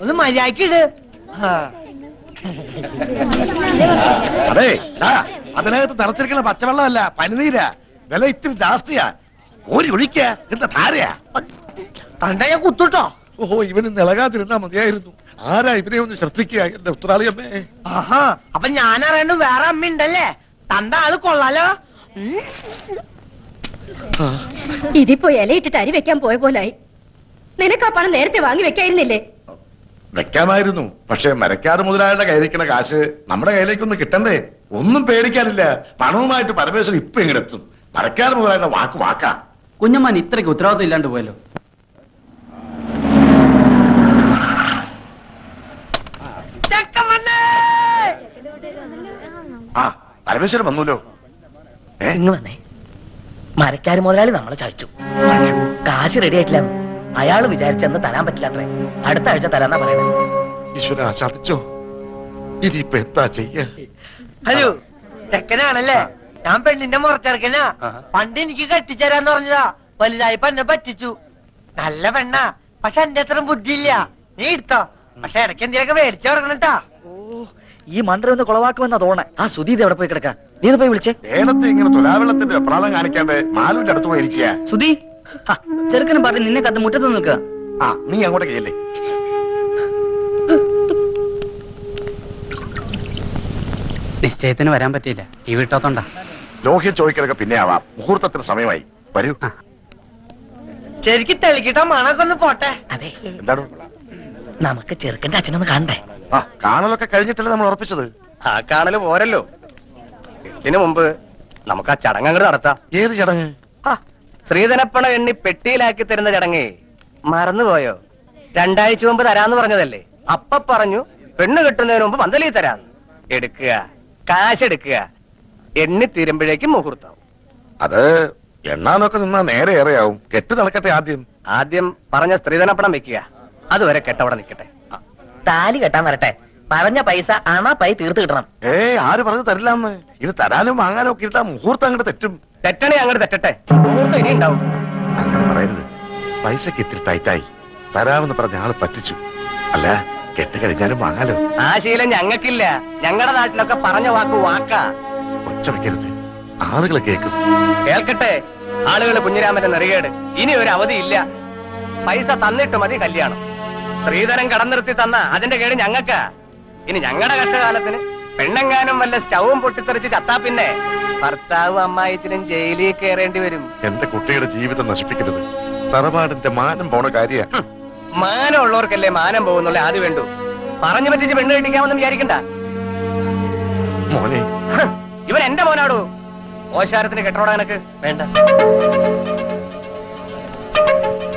ഒന്ന് മര്യാദക്കിട്. അതെ അതിനകത്ത് തിളച്ചിരിക്കുന്ന പച്ചവെള്ളമല്ല, പനിനീരാ. വില ഇത്തിരി ജാസ്തിയാ. ഓരി ഒഴിക്ക എന്താ ധാരയാ. തണ്ട ഞാൻ കുത്തുട്ടോ. ഓഹോ, ഇവന് നിളകാതിരുന്നാ മതിയായിരുന്നു. ആരാ ഇവനെ ഒന്ന് ശ്രദ്ധിക്കുക എന്റെ ഉത്തരാളിയമ്മേ. ആഹാ, അപ്പൊ ഞാനറിയണ്ട വേറെ അമ്മ ഉണ്ടല്ലേ. തന്റെ ആള് കൊള്ളാലോ. ഇതിപ്പോ ഇലയിട്ടിട്ട് അരി വെക്കാൻ പോയ പോലായി. നിനക്ക് ആ പണം നേരത്തെ വാങ്ങി വെക്കായിരുന്നില്ലേ? വെക്കാമായിരുന്നു, പക്ഷെ മരക്കാറ് മുതലാളിയുടെ കയ്യിലിരിക്കുന്ന കാശ് നമ്മുടെ കയ്യിലേക്കൊന്നും കിട്ടണ്ടേ. ഒന്നും പേടിക്കാനില്ല, പണവുമായിട്ട് പരമേശ്വരൻ ഇപ്പൊ ഇങ്ങടെത്തും. മരക്കാറ് മുതലാളിയുടെ വാക്ക് വാക്കാ. കുഞ്ഞമ്മാൻ ഇത്രയ്ക്ക് ഉത്തരവാദിത്വം ഇല്ലാണ്ട് പോയല്ലോ. ആ പരമേശ്വരൻ വന്നൂലോ. വന്നേ. മരക്കാര് മുതലാളി നമ്മളെ ചതിച്ചു. കാശ് റെഡി ആയിട്ടില്ല. അയാള് വിചാരിച്ചെന്ന് തരാൻ പറ്റില്ല അത്രേ. അടുത്ത ആഴ്ച തരാന്നാ പറയുന്നത്. ഈശ്വരാ, ചതിച്ചോ? ഇനിയിപ്പൊ എന്താ ചെയ്യാ? ഹലോ, ചെക്കനാണല്ലേ? ഞാൻ പെണ്ണിന്റെ മുറച്ചെറുക്കനാ. പണ്ട് എനിക്ക് കെട്ടിച്ചേരാന്ന് പറഞ്ഞതാ. വലുതായപ്പോ എന്നെ പറ്റിച്ചു. നല്ല പെണ്ണാ, പക്ഷെ എന്റെ അത്ര ബുദ്ധിയില്ല. നീ എടുത്തോ, പക്ഷെ ഇടയ്ക്ക് എന്തെങ്കിലുമൊക്കെ മേടിച്ചു കൊടുക്കണട്ടാ. ഈ മണ്ടര ഒന്ന് കൊളവാക്കുമെന്നാ തോന്നേ. ആ സുധീത് എവിടെ പോയി കിടക്കാം? നീ ഒന്ന് പോയി വിളിച്ചേ. നേരത്തെ ഇങ്ങനെ തുലാവെള്ളത്തിന്റെ വെപ്രാളം കാണിക്കാണ്ട് മാലുവിന്റെ അടുത്ത് പോയിരിക്കുക. സുധി, ചെറുക്കനും പറഞ്ഞ് നിന്നെ കത്ത് മുറ്റത്ത് നിൽക്കുക. ആ, നീ അങ്ങോട്ട് കയ്യല്ലേ. നിശ്ചയത്തിന് വരാൻ പറ്റിയില്ല, ഈ വീട്ടോത്തോണ്ടാ. ലോഹ്യ ചോദിക്കലൊക്കെ പിന്നെ ആവാം. മുഹൂർത്തത്തിന് സമയമായി. വരൂ. ശരിക്കും തെളിക്കിട്ടോ മണൊക്കെ ഒന്ന് പോട്ടെ. അതെ, എന്താണ്? നമുക്ക് ചെറുക്കന്റെ അച്ഛനൊന്ന് കാണണ്ടേ? ആ, കാണലൊക്കെ കഴിഞ്ഞിട്ടല്ലേ നമ്മൾ ഉറപ്പിച്ചത്. ആ കാണല് പോരല്ലോ. ഇതിനു മുമ്പ് നമുക്ക് ആ ചടങ്ങ് അങ്ങോട്ട് നടത്താം. ഏത് ചടങ്ങ്? ശ്രീധനപ്പണ എണ്ണി പെട്ടിയിലാക്കി തരുന്ന ചടങ്ങ് മറന്നുപോയോ? 2 ആഴ്ച മുമ്പ് തരാന്ന് പറഞ്ഞതല്ലേ. അപ്പ പറഞ്ഞു പെണ്ണ് കെട്ടുന്നതിന് മുമ്പ് പന്തലി തരാന്ന്. എടുക്കുക, കാശ് എടുക്കുക. എണ്ണി തീരുമ്പോഴേക്കും മുഹൂർത്തം. അത് എണ്ണാനൊക്കെ നിന്നാ നേരെ ഏറെയാവും. കെട്ട് നടക്കട്ടെ. ആദ്യം പറഞ്ഞ സ്ത്രീധനപ്പണം വെക്കുക. അതുവരെ കെട്ടവിടെ നിൽക്കട്ടെ. താലി കെട്ടാൻ വരട്ടെ. പറഞ്ഞ പൈസ പൈ തീർത്ത് കിട്ടണം. ആര് പറഞ്ഞു തരില്ലാന്ന്? ഇത് തരാനും വാങ്ങാനും ഒക്കെ ഇരുത്താ മുഹൂർത്തം അങ്ങോട്ട് തെറ്റും. തെറ്റണേ അങ്ങോട്ട് തെറ്റട്ടെ, മുഹൂർത്തം ഇനി ഉണ്ടാവും. അങ്ങനെ പറയരുത്. പൈസക്ക് ഇത്തിരി ടൈറ്റായി. തരാമെന്ന് പറഞ്ഞ ആള് പറ്റിച്ചു. അല്ല, കെട്ട് കഴിഞ്ഞാലും വാങ്ങാലോ. ആ ശീലം ഞങ്ങൾക്കില്ല. ഞങ്ങളുടെ നാട്ടിലൊക്കെ പറഞ്ഞ വാക്ക് വാക്കാ. ഒച്ച വെക്കരുത്, ആളുകൾ കേൾക്കും. കേൾക്കട്ടെ ആളുകള്. കുഞ്ഞിരാമന്റെ നെറികേട്. ഇനി ഒരു അവധിയില്ല. പൈസ തന്നിട്ട് മതി കല്യാണം. സ്ത്രീധനം കടം നിർത്തി തന്ന അതിന്റെ കേട് ഞങ്ങൾക്കാ. ഇനി ഞങ്ങളുടെ കഷ്ടകാലത്തിന് പെണ്ണെങ്ങാനും വല്ല സ്റ്റൗവും പൊട്ടിത്തെറിച്ച് ചത്താ പിന്നെ ഭർത്താവ് അമ്മായിച്ചിനും ജയിലിൽ കയറേണ്ടി വരും. എന്റെ കുട്ടിയുടെ ജീവിതം നശിപ്പിക്കരുത്. തറവാടിന്റെ മാനം പോണ കാര്യ. മാനം ഉള്ളവർക്കല്ലേ മാനം പോകുന്നുള്ള ആദ്യം വേണ്ടു. പറഞ്ഞു പറ്റിച്ച് പെണ്ണ് കെട്ടിക്കാമെന്ന് വിചാരിക്കണ്ട. മോനെ, ഇവൻ എന്റെ മോനാടോ. ഓശാരത്തിന് കെട്ടോടാ എനക്ക് വേണ്ട.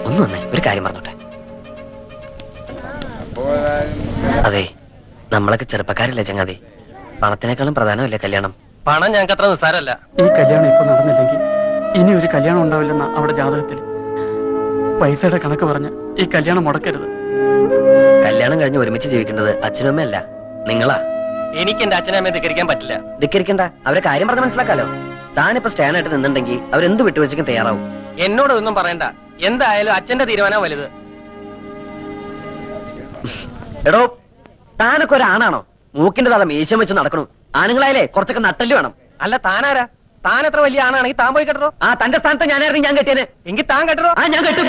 ഒന്ന് വന്നേ, ഒരു കാര്യം പറഞ്ഞോട്ടെ. അതെ, നമ്മളൊക്കെ ചെറുപ്പക്കാരല്ലേ ചങ്ങാതി. പണത്തിനേക്കാളും പ്രധാനമല്ലേ കല്യാണം? പണം ഞങ്ങൾക്ക് അത്ര നിസ്സാരല്ല. ഈ കല്യാണം ഇപ്പൊ നടന്നില്ലെങ്കിൽ ഇനി ഒരു കല്യാണം ഉണ്ടാവില്ലെന്ന അവിടെ ജാതകത്തിൽ. പൈസയുടെ കണക്ക് പറഞ്ഞ് ഈ കല്യാണം മുടക്കരുത്. കല്യാണം കഴിഞ്ഞ് ഒരുമിച്ച് ജീവിക്കേണ്ടത് അച്ഛനും അമ്മയല്ല, നിങ്ങളാ. എനിക്ക് എന്റെ അച്ഛനെ അമ്മയെ ധിക്കരിക്കാൻ പറ്റില്ല. ധിക്കരിക്കണ്ട, അവരെ കാര്യം പറഞ്ഞ് മനസ്സിലാക്കാലോ. താനിപ്പോ സ്റ്റാൻഡായിട്ട് നിന്നുണ്ടെങ്കിൽ അവരെന്ത് വിട്ടുവീഴ്ചയ്ക്കും തയ്യാറാവും. എന്നോട് ഒന്നും പറയണ്ട. എന്തായാലും അച്ഛന്റെ തീരുമാനം വലുത്. എടോ, താനൊക്കെ ഒരാണാണോ? മൂക്കിന്റെ തല മീശം വെച്ച് നടക്കണു. ആണുങ്ങളായാലേ കുറച്ചൊക്കെ നട്ടല് വേണം. അല്ല, താനാരാ? താൻ എത്ര വലിയ ആണാണെങ്കിൽ താൻ പോയി കെട്ടോ. ആ, തന്റെ സ്ഥാനത്ത് ഞാനായിരുന്നു ഞാൻ കെട്ടിയനെ. എങ്കിൽ താൻ കെട്ടോ. ആ, ഞാൻ കെട്ടും.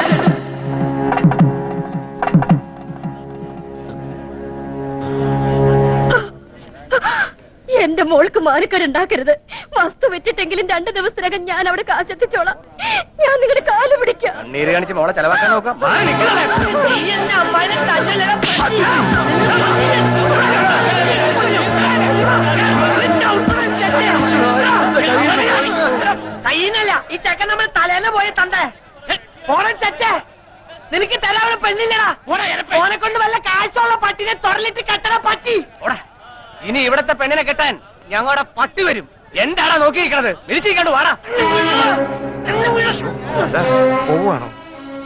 എന്റെ മോൾക്ക് മാനക്കേടുണ്ടാക്കരുത്. വസ്തു വെച്ചിട്ടെങ്കിലും 2 ദിവസത്തിനകം ഞാൻ അവിടെ കാശെത്തിച്ചോളാം. ഞാൻ നിങ്ങളുടെ കാല് പിടിക്കാം. നീര് കാണിച്ച് മോളെ ചെലവാക്കാൻ നോക്കാം. കയ്യിന്നല്ല, ഈ ചെക്കൻ നമ്മൾ തലേന്ന് പോയി തണ്ടേ. നിനക്ക് തരാനുള്ള പെണ്ണില്ലടാ. ഓനെ കൊണ്ട് വല്ല കാശുള്ള പട്ടിനെ തൊടലിട്ട് കെട്ടണ പട്ടി. ഇനി ഇവിടത്തെ പെണ്ണിനെ കെട്ടാൻ ഞങ്ങളുടെ പട്ടി വരും. എന്താടാ നോക്കിയിരിക്കണത്? വിളിച്ചിരിക്കാണ്ട് വാടാ. പോവാണോ?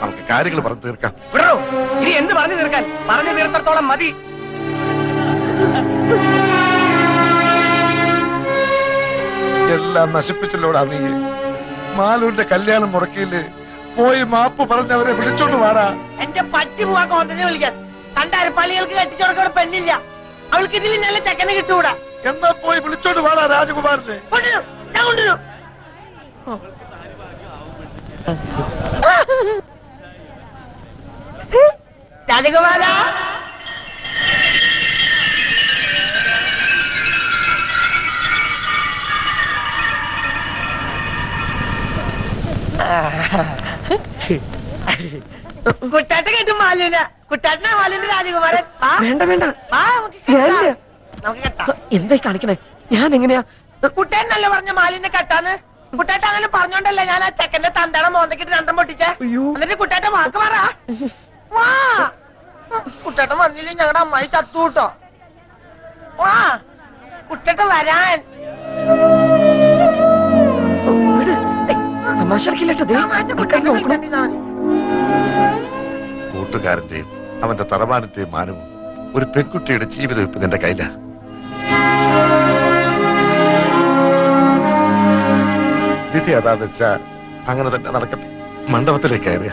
നമുക്ക് കാര്യങ്ങൾ പറഞ്ഞു തീർക്കാം. വിടറോ, ഇനി എന്ത് പറഞ്ഞു തീർക്കാൻ? പറഞ്ഞു തീർത്തത്തോളം മതി. എല്ലാം നശിപ്പിച്ചല്ലോടാ നീ. മാലൂരിന്റെ കല്യാണം മുടക്കിയില്ലേ? പോയി മാപ്പ് പറഞ്ഞവരെ വിളിച്ചോണ്ട് വാടാ. എന്റെ പട്ടി പോവാ കോട്ടനെ വിളിക്കാൻ. കണ്ടാരപ്പള്ളികൾക്ക് കെട്ടിച്ചോടക്കോടെ പെണ്ണില്ല. അവൾക്ക് ഇതിൽ നല്ല ചെക്കനെ കിട്ടൂടാ. എന്നാ പോയി വിളിച്ചോണ്ട് വാടാ രാജകുമാരനെ. കൊണ്ടുവരും, ഞാൻ കൊണ്ടുവരും. രാജകുമാര, കുട്ടാട്ട കേട്ടു മാലൂല. കുട്ടാട്ടനാ മാലൂന്റെ രാജകുമാരൻ. വേണ്ട വേണ്ട, നമുക്ക് കെട്ടാം. എന്തായി കാണിക്കണേ? ഞാൻ എങ്ങനെയാ? കുട്ടേൻ നല്ല പറഞ്ഞ മാലിന്റെ കെട്ടാന്ന്. കുട്ടാട്ട അങ്ങനെ പറഞ്ഞോണ്ടല്ലേ ഞാൻ ആ ചെക്കന്റെ തന്തട മോന്തക്കിട്ട് രണ്ടും പൊട്ടിച്ചേ. എന്നിട്ട് കുട്ടാട്ട വാക്ക് പറ. വാ, കുട്ടാട്ട വന്നില്ലേ ഞങ്ങളുടെ അമ്മായി ചത്തു കൂട്ടോ. വാ കുട്ടേട്ട വരാൻ. തമാശ കൂട്ടുകാരന്റെയും അവന്റെ തറവാനത്തെയും മാനവും ഒരു പെൺകുട്ടിയുടെ ജീവിതം ഇപ്പൊ നിന്റെ കയ്യില. വിധി അതാന്ന് വെച്ചാ അങ്ങനെ തന്നെ നടക്കട്ടെ. മണ്ഡപത്തിലേക്ക് കയറുക.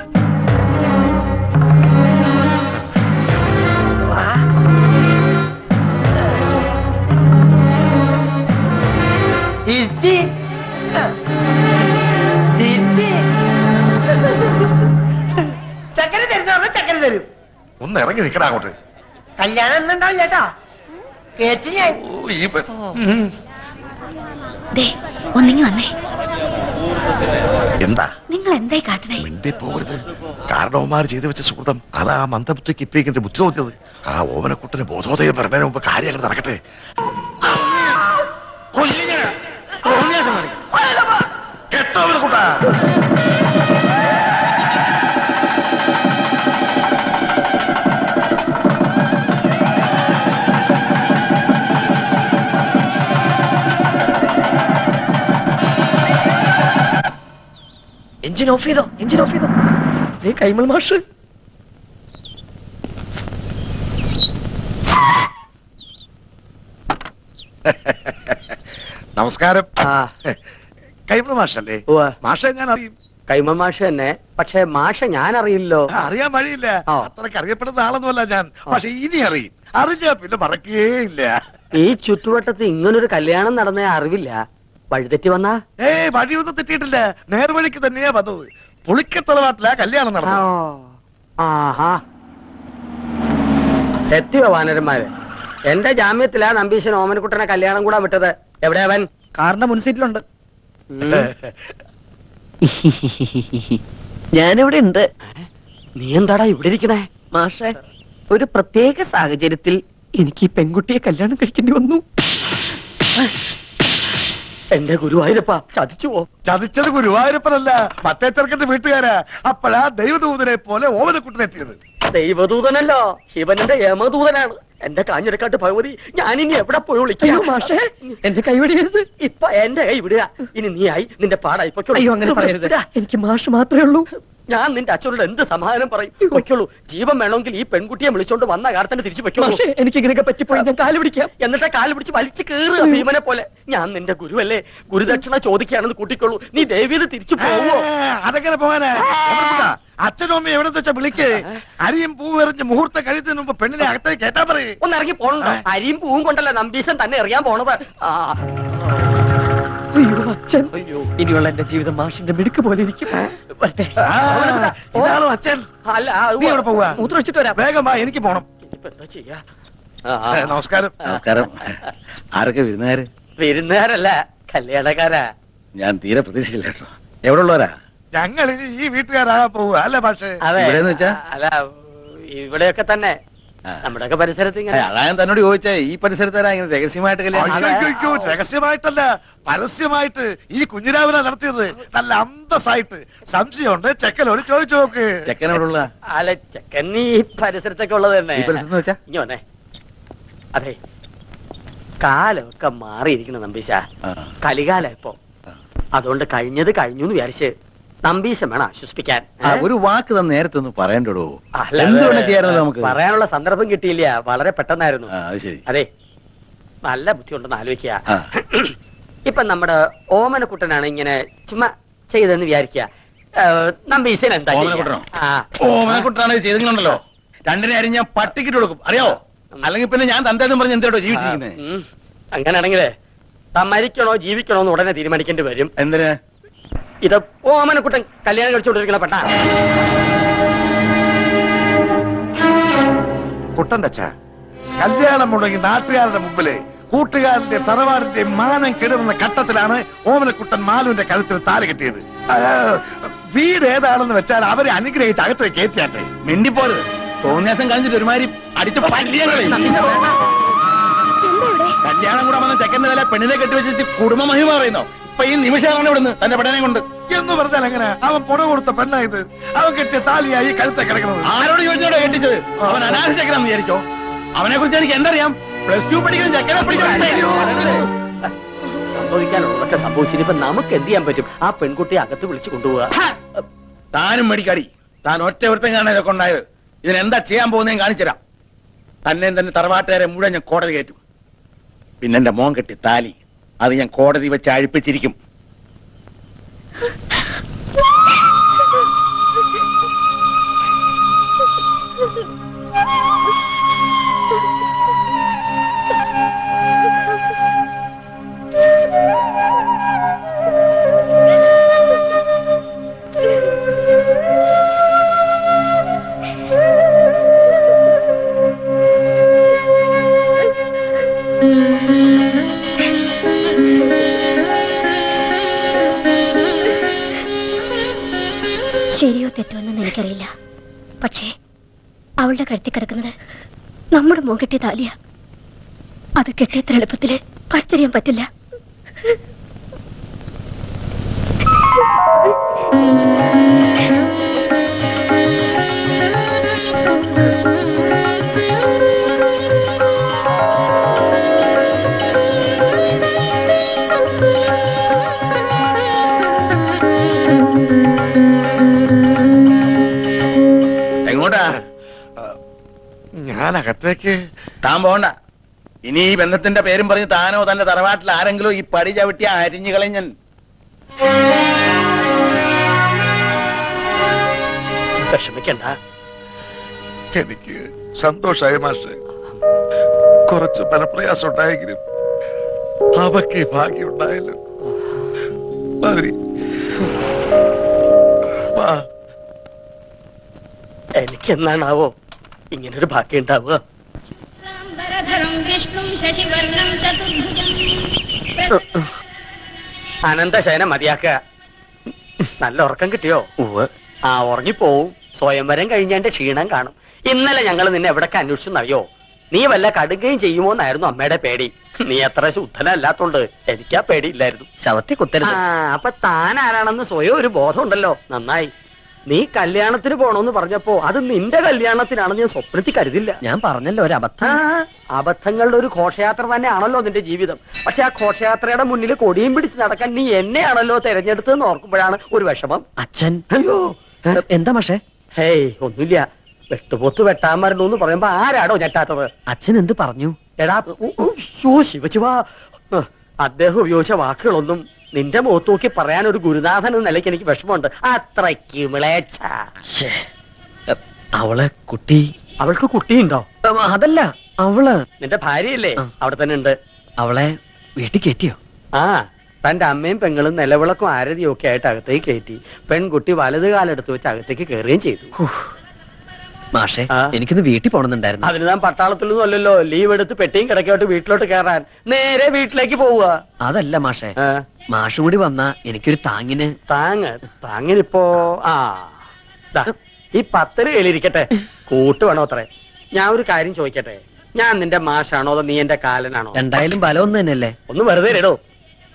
ചിരിച്ചി. ചിരിച്ചി. ചക്കര തരുന്ന പറഞ്ഞ ചക്കര തരും. ഒന്ന് ഇറങ്ങി നിൽക്കടാ അങ്ങോട്ട്. കല്യാണം എന്നുണ്ടാവില്ല കേട്ടോ. കേറ്റി ഞാൻ. ഒന്നിങ്ങി വന്നേ. എന്താ നിങ്ങൾ എന്തായി കാട്ടണേ? മിണ്ടി പോകരുത്. കാരണവന്മാർ ചെയ്തു വെച്ച സുഹൃതം അതാ ആ മന്ദബുദ്ധിക്ക് ഇപ്പിക്കിന്റെ ബുദ്ധി തോന്നിയത്. ആ ഓമനക്കുട്ടന് ബോധോദയം വരുന്നതിന് മുമ്പ് കാര്യങ്ങൾ നടക്കട്ടെ. കേട്ടോ കുട്ടാ. എഞ്ചിൻ ഓഫ് ചെയ്തോ, എഞ്ചിൻ ഓഫ് ചെയ്തോ. കൈമൾ മാഷ് നമസ്കാരം. കൈമൾ മാഷല്ലേ? മാഷെ ഞാൻ അറിയും. കൈമൾ മാഷ് തന്നെ. പക്ഷെ മാഷ ഞാൻ അറിയില്ലോ. അറിയാൻ വഴിയില്ല. അത്രക്ക് അറിയപ്പെടുന്ന ആളൊന്നുമല്ല ഞാൻ. പക്ഷെ ഇനി അറിയും. അറിഞ്ഞാ പിന്നെ മറക്കേയില്ല. ഈ ചുറ്റുവട്ടത്ത് ഇങ്ങനൊരു കല്യാണം നടന്ന അറിവില്ല. വഴിതെറ്റി വന്നാ? വഴിയൊന്നും തെറ്റിയിട്ടില്ല. നേർവഴിക്ക് തന്നെയാ വന്നത്. പുളിക്കത്തറവാട്ടിലാ കല്യാണം നടന്നത്. ആഹാ, എത്തിയോ വാനരന്മാര്? എന്റെ ജാമ്യത്തിലാ നമ്പീശൻ ഓമനക്കുട്ടനെ കല്യാണം കൂടാൻ വിട്ടത്. എവിടെ അവൻ? കാറിന്റെ മുൻസീറ്റിലുണ്ട്. ഞാനിവിടെ ഉണ്ട്. നീ എന്താടാ ഇവിടെ ഇരിക്കണേ? മാഷെ, ഒരു പ്രത്യേക സാഹചര്യത്തിൽ എനിക്ക് ഈ പെൺകുട്ടിയെ കല്യാണം കഴിക്കേണ്ടി വന്നു. എന്റെ ഗുരുവായൂരപ്പ ചതിച്ചുവോ? ചതിച്ചത് ഗുരുവായൂരപ്പനല്ല, മറ്റേ ചെറുക്കന്റെ വീട്ടുകാരാ. അപ്പോഴാ ദൈവദൂതനെ പോലെ ഓമനക്കുട്ടനെത്തിയത്. ദൈവദൂതനല്ലോ, ശിവന്റെ യമദൂതനാണ്. എന്റെ കാഞ്ഞിരക്കാട്ട് ഭഗവതി, ഞാനിനി എവിടെ പോയി വിളിക്കാം? മാഷേ, എന്റെ കൈ വിടരുത്. ഇപ്പൊ എന്റെ കൈ വിടുക. ഇനി നീ ആയി നിന്റെ പാടായി പൊയ്ക്കോളൂ. അയ്യോ, അങ്ങനെ പറയരുത്. എനിക്ക് മാഷ് മാത്രമേ ഉള്ളൂ. ഞാൻ നിന്റെ അച്ഛനോട് എന്ത് സമാധാനം പറയും? പൊയ്ക്കോളൂ. ജീവൻ വേണമെങ്കിൽ ഈ പെൺകുട്ടിയെ വിളിച്ചോണ്ട് വന്ന കാലത്തന്നെ തിരിച്ചു പൊയ്ക്കോളൂ. എനിക്ക് ഇങ്ങനെയൊക്കെ പറ്റിപ്പോയി ഞാൻ കാല് പിടിക്കാം. എന്നിട്ട് കാല് പിടിച്ച് വലിച്ചു കയറുക ഭീമനെ പോലെ. ഞാൻ നിന്റെ ഗുരുവല്ലേ, ഗുരുദക്ഷിണ ചോദിക്കുകയാണെന്ന് കൂട്ടിക്കോളൂ. നീ ദേവിയത് തിരിച്ചു പോവോ? അതെങ്ങനെ പോകാനാ? അച്ഛനും അമ്മയും എവിടെ വെച്ചാ വിളിക്ക്. അരിയും പൂവും എറിഞ്ഞ് മുഹൂർത്തം കഴിയുന്നതിന് മുമ്പ് പെണ്ണിനെ അകത്തേക്ക് കേട്ടാ പറയേ. ഒന്ന് ഇറങ്ങി പോണോ? അരിയും പൂവും കൊണ്ടല്ല നമ്പീശൻ തന്നെ എറിയാൻ പോണത്. അയ്യോ അച്ഛൻ, അയ്യോ, ഇനിയുള്ള എന്റെ ജീവിതം മാഷിന്റെ മിടുക്ക് പോലെ ഇരിക്കും. ഇതാണോ അച്ഛൻ? അല്ല, നീ എവിടെ പോവാ? മൂത്രം വെച്ചിട്ട് വരാം. വേഗം വാ, എനിക്ക് പോണം. ഇനിയിപ്പോ എന്താ ചെയ്യാ? നമസ്കാരം. നമസ്കാരം. ആരൊക്കെ വിരുന്നുകാര്? വിരുന്നുകാരല്ല, കല്യാണക്കാരാ. ഞാൻ തീരെ പ്രതീക്ഷിച്ചില്ല കേട്ടോ. എവിടെ ഉള്ളവരാ? ഞങ്ങൾ ഇനി ഈ വീട്ടുകാരാകാൻ പോവുക അല്ലേ പക്ഷേ? അതെ, ഇവിടെന്ന് വെച്ചാ? അല്ല, ഇവിടെയൊക്കെ തന്നെ നമ്മുടെയൊക്കെ പരിസരത്ത് ഇങ്ങനെ. അതാ ഞാൻ തന്നോട് ചോദിച്ചേ, ഈ പരിസരത്താരാ ഇങ്ങനെ രഹസ്യമായിട്ട് കല്യാണം? അയ്യോ, രഹസ്യമായിട്ടല്ല, പരസ്യമായിട്ട് ഈ കുഞ്ഞിരാവിനെ നടത്തിയത്. നല്ല അന്തസ്സായിട്ട്. സംശയമുണ്ട്, ചെക്കനോട് ചോദിച്ചു നോക്ക്. ചെക്കൻ എവിടെ ഉള്ള? അല്ല, ചെക്കൻ ഈ പരിസരത്തൊക്കെ ഉള്ളത് തന്നെ. ഈ പരിസരത്ത് വെച്ചാ? ഇനി വന്നേ. അതെ, കാലമൊക്കെ മാറിയിരിക്കണം നമ്പീശ. കലികാലം ഇപ്പൊ. അതുകൊണ്ട് കഴിഞ്ഞത് കഴിഞ്ഞു എന്ന് വിചാരിച്ച് നമ്പീശം വേണം ആശ്വസിപ്പിക്കാൻ. ഒരു വാക്ക് തന്നെ നേരത്തെ ഒന്ന് പറയണ്ടോ? അല്ല, എന്തുകൊണ്ട് ചെയ്യാറുണ്ട് നമുക്ക്? പറയാനുള്ള സന്ദർഭം കിട്ടിയില്ല, വളരെ പെട്ടെന്നായിരുന്നു. അത് ശരി. അതെ, നല്ല ബുദ്ധി ഉണ്ടെന്ന് ആലോചിക്കുക. ഇപ്പൊ നമ്മുടെ ഓമനക്കുട്ടനാണ് ഇങ്ങനെ ചുമ്മാ ചെയ്തെന്ന് വിചാരിക്കുക. നമ്പീശൻ എന്താ ചെയ്യാ? ഓമനക്കുട്ടനോ? ആ. ഓമനക്കുട്ടനാണ് ഇത് ചെയ്തിട്ടുണ്ടല്ലോ. രണ്ടിനെ അരി ഞാൻ പട്ടിക്കിട്ട് കൊടുക്കും, അറിയോ? അല്ലെങ്കിൽ പിന്നെ ഞാൻ തന്തേന്നും പറഞ്ഞ് എന്തേട്ടോ ജീവിച്ചിരിക്കുന്നത്? അങ്ങനെയാണെങ്കിലേ മരിക്കണോ ജീവിക്കണോ എന്ന് ഉടനെ തീരുമാനിക്കേണ്ടി വരും. എന്തിന്? ഇത് ഓമനക്കുട്ടൻ കല്യാണം കഴിച്ചുകൊണ്ടിരിക്കണ പെട്ടാ. കുട്ടന്റെ അച്ഛ കല്യാണം മുടങ്ങി നാട്ടുകാരുടെ മുമ്പില് കൂട്ടുകാരന്റെ തറവാടിന്റെ മാനം കെടുന്ന ഘട്ടത്തിലാണ് ഓമനക്കുട്ടൻ മാലുവിന്റെ കഴുത്തിൽ താല് കെട്ടിയത്. വീട് ഏതാണെന്ന് വെച്ചാൽ അവരെ അനുഗ്രഹിച്ച് അകത്തേക്ക് കയറ്റിയാട്ടെ. മിണ്ടിപ്പോരുത്. തോന്നിയാസം കളഞ്ഞിട്ട് ഒരുമാതിരി അടിച്ച് പല്ലിയങ്ങളെ. എന്താ ഇവിടെ? കല്യാണം കൂടെ വന്ന ചെക്കന്റെ തല പെണ്ണിനെ കെട്ടിവെച്ചിട്ട് കുടുംബ മഹിമ പറയുന്നോ? ഇപ്പൊ ഈ നിമിഷമാണ് ഇവിടുന്ന് തന്റെ പെടനെ കൊണ്ട്. എന്ന് പറഞ്ഞാൽ എങ്ങനെ? അവൻ പുറ കൊടുത്ത പെണ്ണായത്. അവൻ കെട്ടിയ താലിയായി കഴുത്തെ കിടക്കുന്നത്. ആരോട് ചോദിച്ചോടോ കെട്ടിച്ചത്? അവൻ അനാഥ ചെക്കനാന്ന് വിചാരിച്ചോ? അവനെ കുറിച്ച് എനിക്ക് എന്തറിയാം? +2 പഠിക്കുന്ന ചെക്കനെ പിടിച്ചോ. സംഭവിക്കാനുള്ളതൊക്കെ സംഭവിച്ചിട്ട് നമുക്ക് എന്ത് ചെയ്യാൻ പറ്റും? ആ പെൺകുട്ടിയെ അകത്ത് വിളിച്ചു കൊണ്ടുപോവാ. താനും മേടിക്കാടി. താൻ ഒറ്റ ഒരുത്തം കാണാൻ ഇതൊക്കെ ഉണ്ടായത്. ഇതിനെന്താ ചെയ്യാൻ പോകുന്നതെന്ന് കാണിച്ചുതരാം. തന്നെ തന്നെ തറവാട്ടുകാരെ മുഴുവൻ ഞാൻ കോടതി കയറ്റും. പിന്നെ എന്റെ മോൻ കെട്ടി താലി അത് ഞാൻ കോടതി വെച്ച് അഴിപ്പിച്ചിരിക്കും. ശരിയോ തെറ്റോ എന്ന് എനിക്കറിയില്ല. പക്ഷേ അവളുടെ കഴുത്തി കിടക്കുന്നത് നമ്മുടെ മോൻ കെട്ടിയ താലിയ. അത് കെട്ടിയത്ര എളുപ്പത്തില് പറിച്ചറിയാൻ പറ്റില്ല. എങ്ങോട്ടാ? ഞാൻ അകത്തേക്ക്. താൻ പോണ്ട. ഇനി ഈ ബന്ധത്തിന്റെ പേരും പറഞ്ഞ് താനോ തന്റെ തറവാട്ടിൽ ആരെങ്കിലും ഈ പടി ചവിട്ടി അരിഞ്ഞു കളഞ്ഞൻ. വിഷമിക്കണ്ട. എനിക്ക് സന്തോഷായി മാഷെ. കുറച്ച് മനപ്രയാസം ഉണ്ടായെങ്കിലും അവക്ക് ഭാഗ്യം ഉണ്ടായല്ലോ. മാതിരി വാ. എനിക്ക് എന്നാണാവോ ഇങ്ങനൊരു ഭാഗ്യം ഉണ്ടാവുക? അനന്തശയന മതിയാക്ക. നല്ല ഉറക്കം കിട്ടിയോ? ആ ഉറങ്ങിപ്പോവും. സ്വയംവരം കഴിഞ്ഞാന്റെ ക്ഷീണം കാണും. ഇന്നലെ ഞങ്ങൾ നിന്നെ എവിടൊക്കെ അന്വേഷിച്ചെന്നറിയോ? നീ വല്ല കടുകയും ചെയ്യുമോന്നായിരുന്നു അമ്മയുടെ പേടി. നീ അത്ര ശുദ്ധനല്ലാത്തോണ്ട് എനിക്കാ പേടിയില്ലായിരുന്നു. ശവത്തെ കുത്തരുത്. അപ്പൊ താൻ ആരാണെന്ന് സ്വയം ഒരു ബോധം ഉണ്ടല്ലോ. നന്നായി. നീ കല്യാണത്തിന് പോണോന്ന് പറഞ്ഞപ്പോ അത് നിന്റെ കല്യാണത്തിനാണെന്ന് ഞാൻ സ്വപ്നത്തിൽ കരുതില്ല. ഞാൻ പറഞ്ഞല്ലോ ഒരു അബദ്ധം. അബദ്ധങ്ങളുടെ ഒരു ഘോഷയാത്ര തന്നെയാണല്ലോ നിന്റെ ജീവിതം. പക്ഷെ ആ ഘോഷയാത്രയുടെ മുന്നിൽ കൊടിയും പിടിച്ച് നടക്കാൻ നീ എന്നെയാണല്ലോ തെരഞ്ഞെടുത്തെന്ന് ഓർക്കുമ്പോഴാണ് ഒരു വിഷമം. അച്ഛൻ അയ്യോ എന്താ പക്ഷേ? ഹേയ് ഒന്നുമില്ല. വെട്ടുപോത്ത് വെട്ടാൻ മരണോന്ന് പറയുമ്പോ ആരാടോ ഞെട്ടാത്തത്? അച്ഛൻ എന്ത് പറഞ്ഞു? എടാ ശിവശിവാ, അദ്ദേഹം ഉപയോഗിച്ച വാക്കുകളൊന്നും നിന്റെ മുഖത്ത് നോക്കി പറയാൻ ഒരു ഗുരുനാഥൻ എന്ന നിലയ്ക്ക് എനിക്ക് വിഷമമുണ്ട്. അത്രയ്ക്ക് മിളേച്ച. അവളെ കുട്ടി. അവൾക്ക് കുട്ടിയുണ്ടോ? അതല്ല, അവള് നിന്റെ ഭാര്യയല്ലേ? അവിടെ തന്നെ ഉണ്ട്. അവളെ വീട്ടിൽ കയറ്റിയോ? ആ, തന്റെ അമ്മയും പെങ്ങളും നിലവിളക്കും ആരതിയും ഒക്കെ ആയിട്ട് അകത്തേക്ക് കയറ്റി. പെൺകുട്ടി വലത് കാലെടുത്ത് വെച്ച് അകത്തേക്ക് കയറുകയും ചെയ്തു. മാഷെ, ആ? എനിക്കൊന്ന് വീട്ടിൽ പോണെന്നുണ്ടായിരുന്നു. അതിന് താൻ പട്ടാളത്തിലൊന്നും അല്ലല്ലോ. ലീവ് എടുത്ത് പെട്ടിയും കിടക്കോട്ട് വീട്ടിലോട്ട് കയറാൻ. നേരെ വീട്ടിലേക്ക് പോവുക. അതല്ല മാഷെ, മാഷും കൂടി വന്നാ എനിക്കൊരു താങ്ങിന്. താങ്ങിനിപ്പോ ദാ, ഈ 10 കയ്യിലിരിക്കട്ടെ. കൂട്ട് വേണോ അത്രേ? ഞാൻ ഒരു കാര്യം ചോദിക്കട്ടെ. ഞാൻ നിന്റെ മാഷാണോ അതോ നീ എന്റെ കാലനാണോ? രണ്ടായാലും ബലം ഒന്ന് തന്നെയല്ലേ? ഒന്ന് വെറുതെ ഇടോ.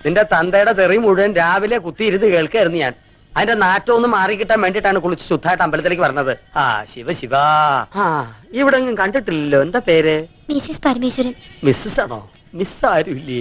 നിന്റെ തന്തയുടെ തെറി മുഴുവൻ രാവിലെ കുത്തിയിരുന്ന് കേൾക്കായിരുന്നു ഞാൻ. അതിന്റെ നാറ്റം ഒന്ന് മാറിക്കിട്ടാൻ വേണ്ടിട്ടാണ് കുളിച്ച് ശുദ്ധമായിട്ട് അമ്പലത്തിലേക്ക് പറഞ്ഞത്. ആ ശിവ ഇവിടെ ഒന്നും കണ്ടിട്ടില്ലല്ലോ. എന്താ പേര്? മിസ്സിസ് പരമേശ്വരൻ. മിസ്സസ് ആണോ? മിസ് ആരും ഇല്ലേ?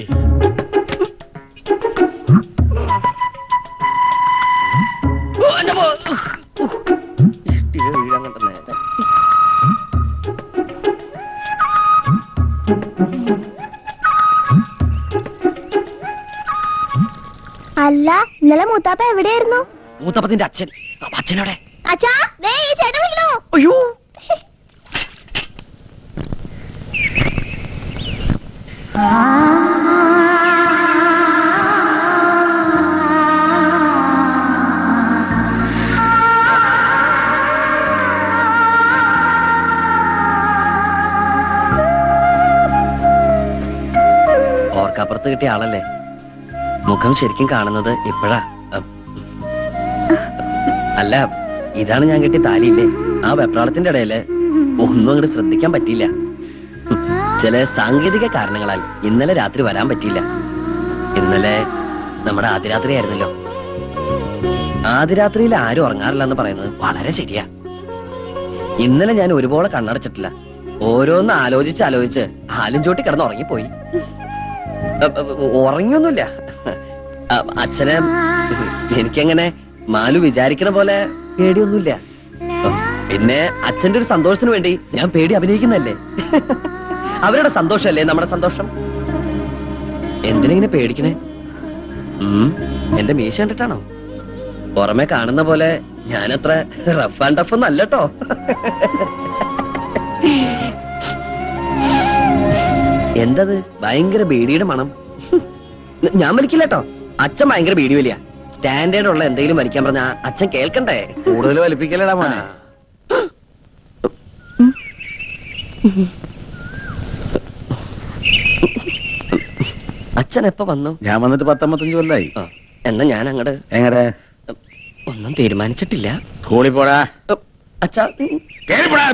അല്ല, ഇന്നലെ മൂത്താപ്പ എവിടെയായിരുന്നു? മൂത്തപ്പത്തിന്റെ അച്ഛൻ അച്ഛനോടെ അച്ഛാ ദേ ഈ ചേട്ടൻ വിളിക്കണോ? അയ്യോ ഓർക്കപ്പുറത്ത് കിട്ടിയ ആളല്ലേ? മുഖം ശരിക്കും കാണുന്നത് ഇപ്പോഴാ. അല്ല, ഇതാണ് ഞാൻ കിട്ടിയ താലിയില്ലേ? ആ വെപ്രാളത്തിന്റെ ഇടയില് ഒന്നും അങ്ങോട്ട് ശ്രദ്ധിക്കാൻ പറ്റിയില്ല. ചില സാങ്കേതിക കാരണങ്ങളാൽ ഇന്നലെ രാത്രി വരാൻ പറ്റിയില്ല. ഇന്നലെ നമ്മുടെ ആദ്യരാത്രി ആയിരുന്നല്ലോ. ആദ്യരാത്രിയിൽ ആരും ഉറങ്ങാറില്ല എന്ന് പറയുന്നത് വളരെ ശരിയാ. ഇന്നലെ ഞാൻ ഒരുപോലെ കണ്ണടച്ചിട്ടില്ല. ഓരോന്ന് ആലോചിച്ച് ഹാലും ചോട്ടി കിടന്ന് ഉറങ്ങിപ്പോയി. ഉറങ്ങിയൊന്നുമില്ല. അച്ഛനെ എനിക്കങ്ങനെ മാലു വിചാരിക്കണ പോലെ പേടിയൊന്നുമില്ല. പിന്നെ അച്ഛന്റെ ഒരു സന്തോഷത്തിന് വേണ്ടി ഞാൻ പേടി അഭിനയിക്കുന്നല്ലേ. അവരുടെ സന്തോഷല്ലേ നമ്മുടെ സന്തോഷം. എന്തിനെങ്ങനെ പേടിക്കണേ? എന്റെ മീശ കണ്ടിട്ടാണോ? പുറമെ കാണുന്ന പോലെ ഞാനത്ര റഫ് ആൻഡ് ടഫ് ഒന്നും അല്ലട്ടോ. എന്തത് ഭയങ്കര ബീഡിയുടെ മണം? ഞാൻ വലിക്കില്ല കേട്ടോ. അച്ഛൻ ഭയങ്കര ബീഡി വലിയ. സ്റ്റാൻഡേർഡ് ഉള്ള എന്തെങ്കിലും വലിക്കാൻ പറഞ്ഞാ അച്ഛൻ കേൾക്കണ്ടേ? കൂടുതൽ വലിപ്പിക്കലടാ മോനെ. അച്ഛൻ എപ്പോ വന്നു? ഞാൻ വന്നിട്ട് 19 കൊല്ലായി. എന്നാ ഞാൻ അങ്ങട് എങ്ങടെ? ഒന്നും തീരുമാനിച്ചിട്ടില്ല. സ്കൂളിൽ പോടാ. അച്ഛാ കേറിപ്പോടാ.